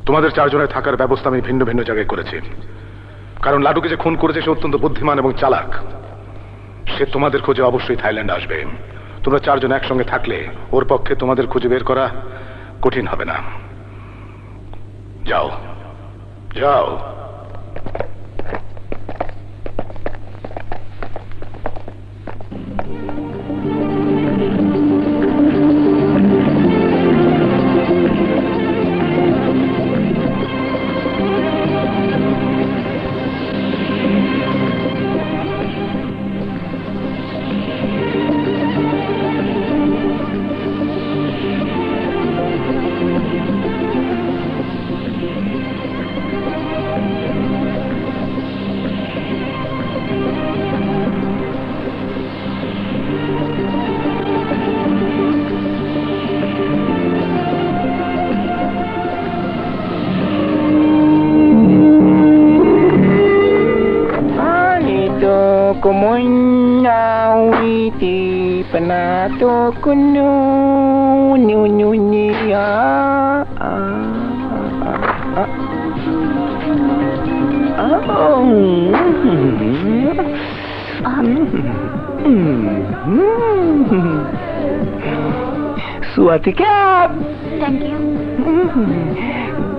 তোমাদের চারজনের থাকার ব্যবস্থা আমি ভিন্ন ভিন্ন জায়গায় করেছি, কারণ লাডুকে যে খুন করেছে সে অত্যন্ত বুদ্ধিমান এবং চালাক। সে তোমাদের খোঁজে অবশ্যই থাইল্যান্ড আসবে। তোমরা চারজন একসঙ্গে থাকলে ওর পক্ষে তোমাদের খুঁজে বের করা কঠিন হবে না। যাও যাও। Swati cab. Thank you.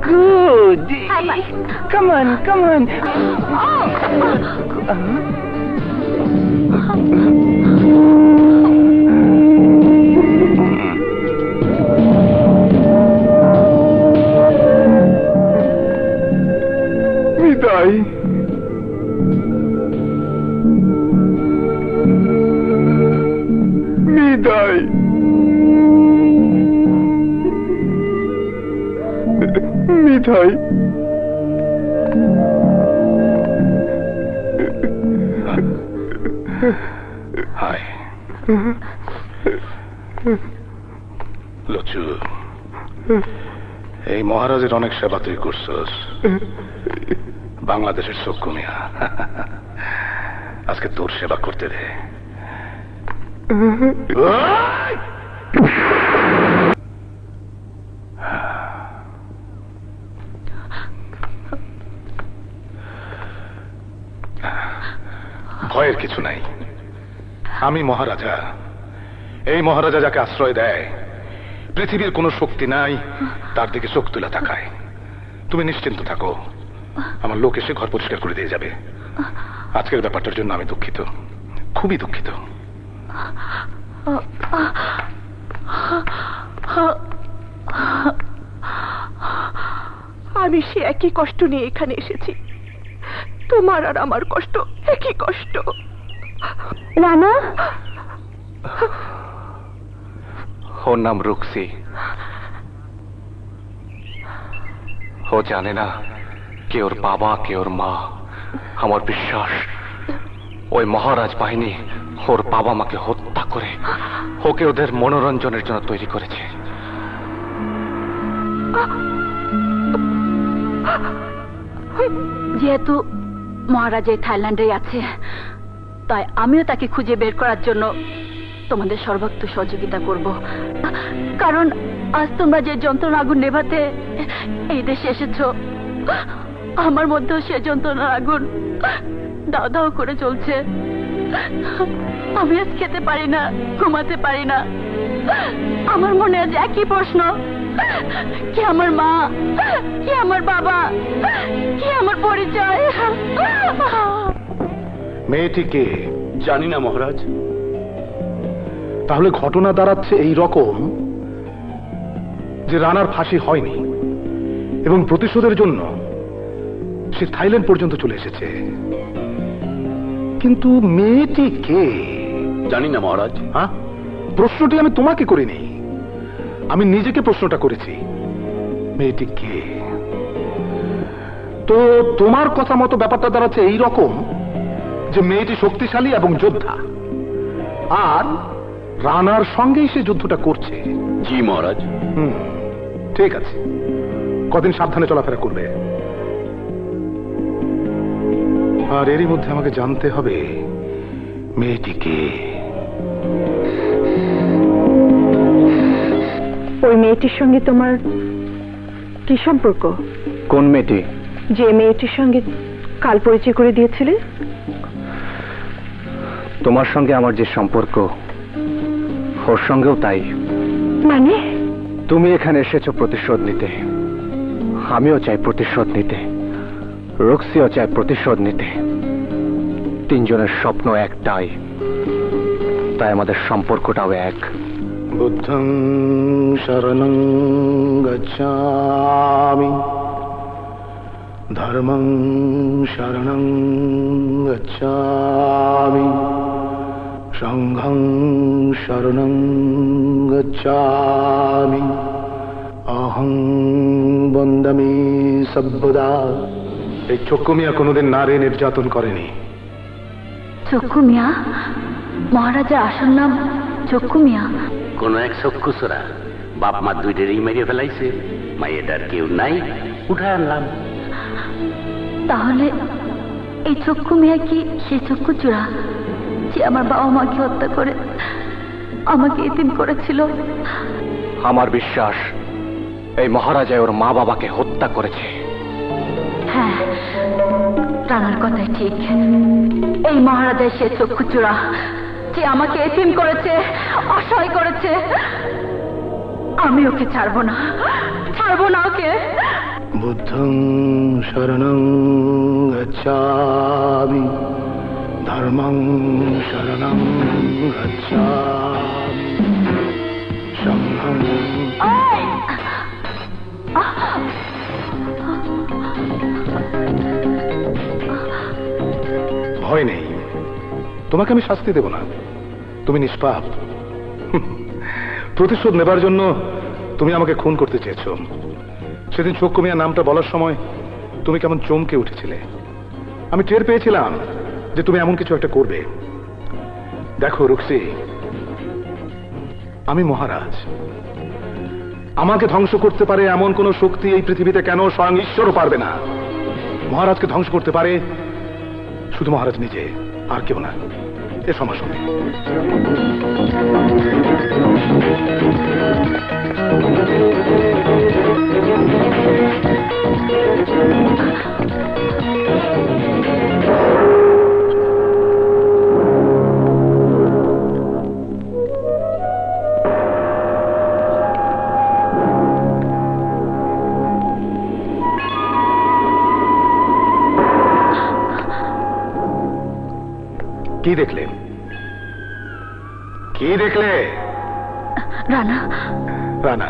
Good. High five. Come on, come on. বিদায়। বিদায়। মিঠাই। হাই লচু, এই মহারাজের অনেক সেবা তুই করছস। বাংলাদেশের চক্ষু মিয়া, আজকে তোর সেবা করতে দে। ভয়ের কিছু নাই। আমি মহারাজা। এই মহারাজা যাকে আশ্রয় দেয় পৃথিবীর কোনো শক্তি নাই তার দিকে চোখ তুলে তাকায়। তুমি নিশ্চিন্ত থাকো, আমার লোক এসে ঘর পরিষ্কার করে দিয়ে যাবে। আজকের ব্যাপারটার জন্য আমি দুঃখিত, খুবই দুঃখিত। আমি সে একই কষ্ট নিয়ে এখানে এসেছি। তোমার আর আমার কষ্ট একই কষ্ট। রানা, ওর নাম রুক্সি। ও জানে না কে ওর বাবা কে ওর মা। আমার বিশ্বাস ওই মহারাজ বাহিনী ওর বাবা মাকে হত্যা করে ওকে ওদের মনোরঞ্জনের জন্য তৈরি করেছে। যেহেতু মহারাজ এই থাইল্যান্ডে আছে, তাই আমিও তাকে খুঁজে বের করার জন্য তোমাদের সর্বোচ্চ সহযোগিতা করব। কারণ আজ তোমরা যে যন্ত্রণা আগুন নেভাতে এই দেশে এসেছো, আমার মধ্যেও সে যন্ত্রণার আগুন দাও দাও করে চলছে। আমি আজ খেতে পারি না, ঘুমাতে পারি না। আমার মনে আজ একই প্রশ্ন, কি আমার মা, কি আমার বাবা, কি আমার পরিচয়? মেয়েটিকে জানি না মহারাজ। তাহলে ঘটনা দাঁড়াচ্ছে এই রকম যে রানার ফাঁসি হয়নি এবং প্রতিশোধের জন্য সে থাইল্যান্ড পর্যন্ত চলে এসেছে। কিন্তু মেয়েটি কে? জানি না মহারাজ। হ্যাঁ, প্রশ্নটি আমি তোমাকে করিনি, আমি নিজেকে প্রশ্নটা করেছি, মেয়েটি কে? তো তোমার কথা মতো ব্যাপারটা দাঁড়াচ্ছে এই রকম যে মেয়েটি শক্তিশালী এবং যোদ্ধা, আর রানার সঙ্গেই সে যুদ্ধটা করছে। জি মহারাজ। ঠিক আছে, কদিন সাবধানে চলাফেরা করবে। আর এরই মধ্যে আমাকে জানতে হবে মেয়েটি কে। ওই মেয়েটির সঙ্গে তোমার কি সম্পর্ক? কোন মেয়েটি? যে মেয়েটির সঙ্গে কাল পরিচয় করে দিয়েছিলে। তোমার সঙ্গে আমার যে সম্পর্ক ওর সঙ্গেও তাই। মানে? তুমি এখানে এসেছো প্রতিশোধ নিতে, আমিও চাই প্রতিশোধ নিতে, রক্সিও চাই প্রতিশোধ নিতে। তিনজনের স্বপ্ন একটাই, তাই আমাদের সম্পর্কটাও এক। বুদ্ধং শরণং গচ্ছামি, ধর্মং শরণং গচ্ছামি, সংঘং শরণং গচ্ছামি, অহং বন্দামি সভ্যদা। এই চক্ষু মিয়া কোনোদিন নারী নির্যাতন করেনি। চক্ষু মিয়া? মহারাজা আসল নাম চক্ষু মিয়া? কোন এক চক্ষুচোরা বাপ মা দুইটারই মেরে ফেলাইছে, মাইয়েটার কেউ নাই, উঠায় আনলাম। তাহলে এই চক্ষু মিয়া কি সেই চক্ষু চূড়া যে আমার বাবা মাকে হত্যা করে আমাকে এতিম করেছিল? আমার বিশ্বাস এই মহারাজা ওর মা বাবাকে হত্যা করেছে। হ্যাঁ, রানার কথাই ঠিক। এই মহারাজা সে চক্ষু চূড়া যে আমাকে এতিম করেছে, অসহায় করেছে। আমি ওকে ছাড়বো না, ছাড়বো না ওকে। বুদ্ধং শরণং গচ্ছামি, ধর্মং শরণং গচ্ছামি, সংঘং। ভয় নেই, তোমাকে আমি শাস্তি দেব না, তুমি নিষ্পাপ। প্রতিশোধ নেবার জন্য তুমি আমাকে খুন করতে চেয়েছো। সেদিন চক্ষু মিয়া নামটা বলার সময় তুমি কেমন চমকে উঠেছিলে। আমি টের পেয়েছিলাম যে তুমি এমন কিছু একটা করবে। দেখো রুক্সি, আমি মহারাজ, আমাকে ধ্বংস করতে পারে এমন কোন শক্তি এই পৃথিবীতে কেন স্বয়ং ঈশ্বরও পারবে না। মহারাজকে ধ্বংস করতে পারে শুধু মহারাজ নিজে, আর কেউ না। এ আমার সঙ্গে। কি দেখলে? কি দেখলে? রানা। রানা?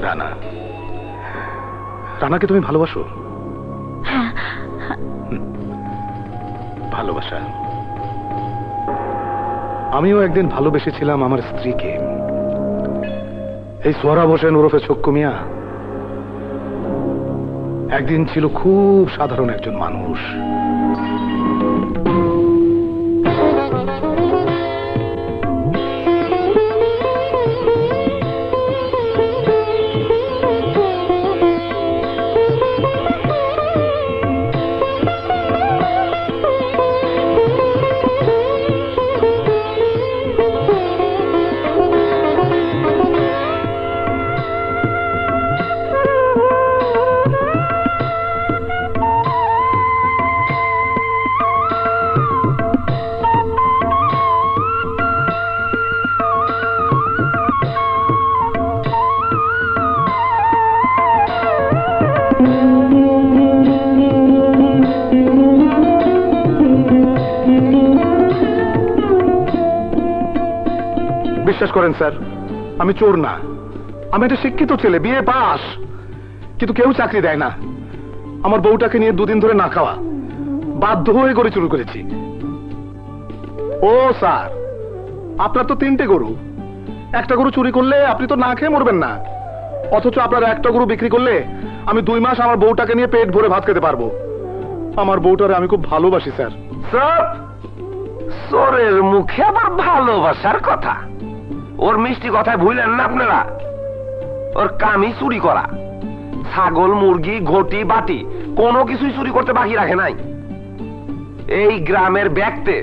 রানা? রানাকে তুমি ভালোবাসো? হ্যাঁ। ভালোবাসা? আমিও একদিন ভালোবেসেছিলাম আমার স্ত্রীকে। এই সোহরাব হোসেন ওরফে চক্ষু মিয়া একদিন ছিল খুব সাধারণ একজন মানুষ। বিশ্বাস করেন স্যার, আমি চোর না, আমি একটা শিক্ষিত ছেলে, বিএ পাস, কিন্তু কেউ চাকরি দেয় না। আমার বউটাকে নিয়ে দুদিন ধরে না খাওয়া, বাধ্য হয়ে করে চুরি করেছি। ও স্যার, আপনার তো 3টে গরু, একটা গরু চুরি করলে আপনি তো না খেয়ে মরবেন না, অথচ আপনার একটা গরু বিক্রি করলে আমি 2 মাস আমার বউটাকে নিয়ে পেট ভরে ভাত খেতে পারবো। আমার বউটারে আমি খুব ভালোবাসি স্যার। স্যার, চোরের মুখে আবার ভালোবাসার কথা? ওর মিষ্টি কথায় ভুলেন না আপনারা। ওর কামই চুরি করা। ছাগল, মুরগি, ঘটি, বাটি কোনো কিছুই চুরি করতে বাকি রাখে নাই। এই গ্রামের ব্যক্তি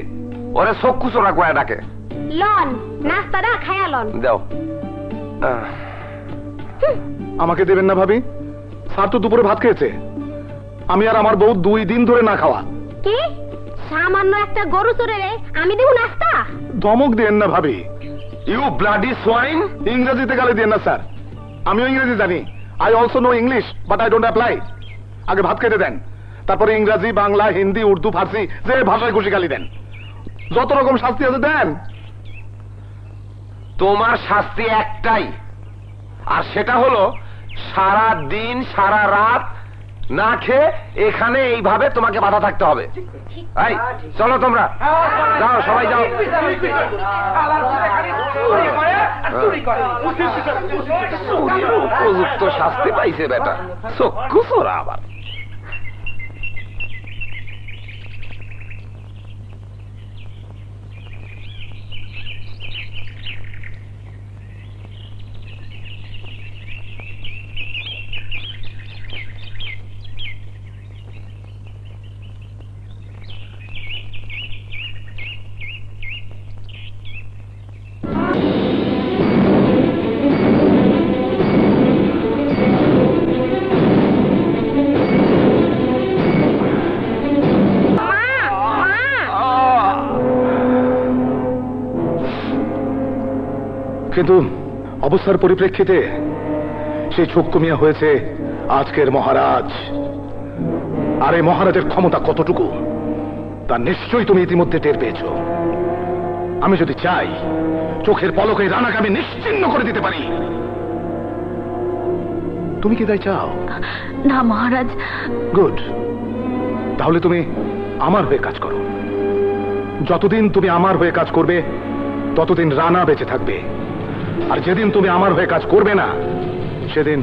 ওরে চক্ষু চোরা কয়া ডাকে। লন নাস্তাটা খায়া লন। দাও। আমাকে দেবেন না ভাবি? আর তো দুপুরে ভাত খেয়েছে। আমি আর আমার বউ 2 দিন ধরে না খাওয়া। কি সামান্য একটা গরু চোরে রে আমি দেব নাস্তা? ধমক দেন না ভাবি। You bloody swine. ইংরেজিতে গালি দেন না স্যার, আমিও ইংরেজি জানি। I also know English but I don't apply. আগে ভাত খেতে দেন, তারপরে ইংরাজি, বাংলা, হিন্দি, উর্দু, ফার্সি যে ভাষায় খুশি গালি দেন। যত রকম শাস্তি আছে দেন। তোমার শাস্তি একটাই, আর সেটা হলো সারা দিন সারা রাত না খেয়ে এখানে এইভাবে তোমাকে বাধা থাকতে হবে। এই চলো তোমরা যাও, সবাই যাও। উপযুক্ত শাস্তি পাইছে বেটা, চক্ষু চোরা আবার। কিন্তু অবস্থার পরিপ্রেক্ষিতে সেই চক্ষু মিয়া হয়েছে আজকের মহারাজ। আর এই মহারাজের ক্ষমতা কতটুকু তা নিশ্চয়ই তুমি ইতিমধ্যে টের পেয়েছ। আমি যদি চাই চোখের পলকে রানাকে আমি নিশ্চিহ্ন করে দিতে পারি। তুমি কি তাই চাও? না মহারাজ। গুড, তাহলে তুমি আমার হয়ে কাজ করো। যতদিন তুমি আমার হয়ে কাজ করবে ততদিন রানা বেঁচে থাকবে, আর যেদিন তুমি আমার হয়ে কাজ করবে না সেদিন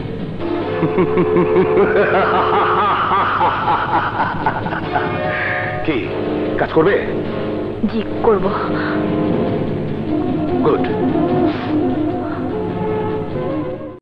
কি কাজ করবে? জি করব।